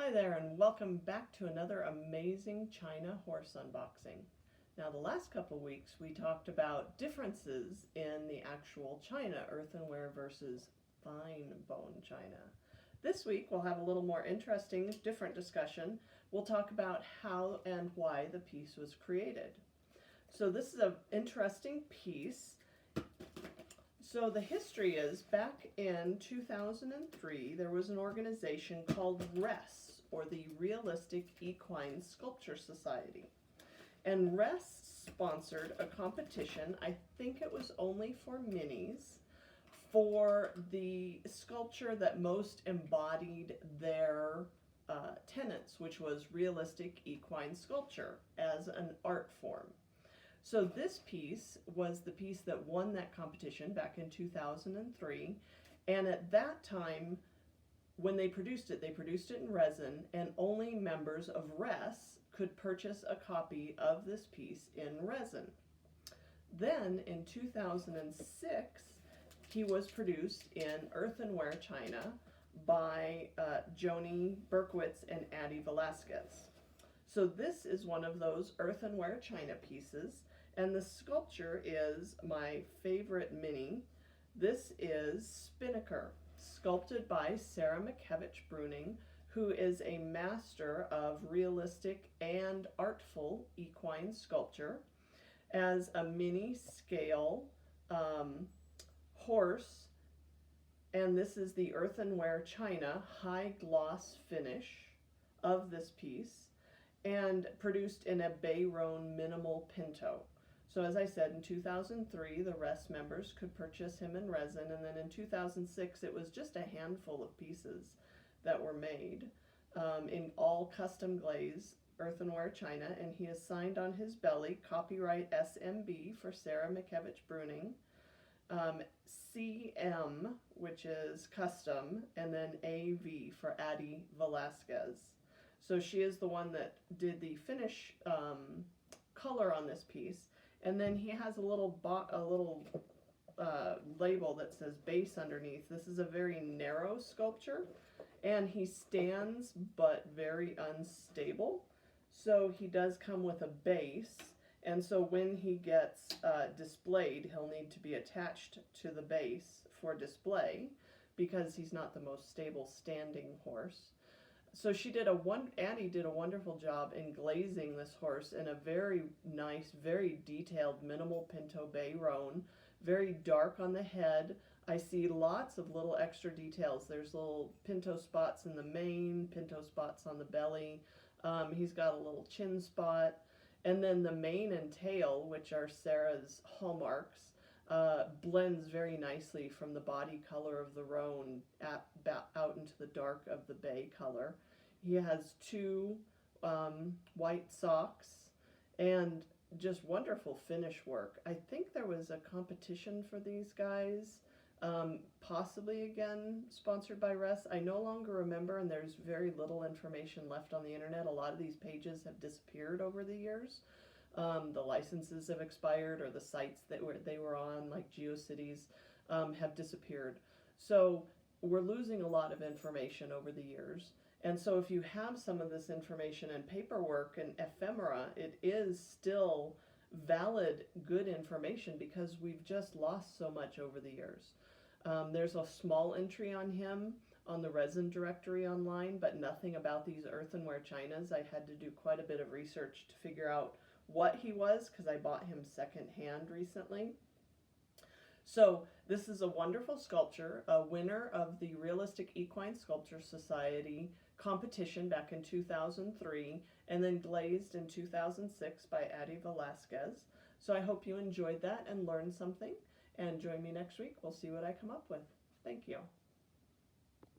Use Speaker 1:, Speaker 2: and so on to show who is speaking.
Speaker 1: Hi there, and welcome back to another amazing China horse unboxing. Now, the last couple of weeks we talked about differences in the actual china, earthenware versus fine bone china. This week we'll have a little more interesting, different discussion. We'll talk about how and why the piece was created. So this is an interesting piece. So the history is, back in 2003, there was an organization called RES, or the Realistic Equine Sculpture Society. And RES sponsored a competition, I think it was only for minis, for the sculpture that most embodied their tenets, which was realistic equine sculpture as an art form. So this piece was the piece that won that competition back in 2003, and at that time, when they produced it in resin, and only members of RES could purchase a copy of this piece in resin. Then, in 2006, he was produced in earthenware china by Joanie Berkwitz and Adalee Velasquez. So this is one of those earthenware china pieces. And the sculpture is my favorite mini. This is Spinnaker, sculpted by Sarah Minkiewicz-Breunig, who is a master of realistic and artful equine sculpture, as a mini scale horse. And this is the earthenware china high gloss finish of this piece, and produced in a bay roan minimal pinto. So as I said, in 2003, the RES members could purchase him in resin, and then in 2006, it was just a handful of pieces that were made in all custom glaze earthenware china, and he is signed on his belly, copyright SMB for Sarah Minkiewicz-Breunig, CM, which is custom, and then AV for Adalee Velasquez. So she is the one that did the finish color on this piece. And then he has a little label that says base underneath. This is a very narrow sculpture, and he stands but very unstable. So he does come with a base, and so when he gets displayed, he'll need to be attached to the base for display, because he's not the most stable standing horse. So Addie did a wonderful job in glazing this horse in a very nice, very detailed minimal pinto bay roan, very dark on the head. I see lots of little extra details. There's little pinto spots in the mane, pinto spots on the belly. He's got a little chin spot. And then the mane and tail, which are Sarah's hallmarks, blends very nicely from the body color of the roan out into the dark of the bay color. He has two white socks and just wonderful finish work. I think there was a competition for these guys, possibly again sponsored by RES. I no longer remember, and there's very little information left on the internet. A lot of these pages have disappeared over the years. The licenses have expired, or the sites that they were on, like GeoCities, have disappeared. So we're losing a lot of information over the years. And so if you have some of this information and paperwork and ephemera, it is still valid, good information, because we've just lost so much over the years. There's a small entry on him on the resin directory online, but nothing about these earthenware chinas. I had to do quite a bit of research to figure out what he was, because I bought him secondhand recently. So this is a wonderful sculpture, a winner of the Realistic Equine Sculpture Society competition back in 2003, and then glazed in 2006 by Adalee Velasquez. So I hope you enjoyed that and learned something, and join me next week. We'll see what I come up with. Thank you.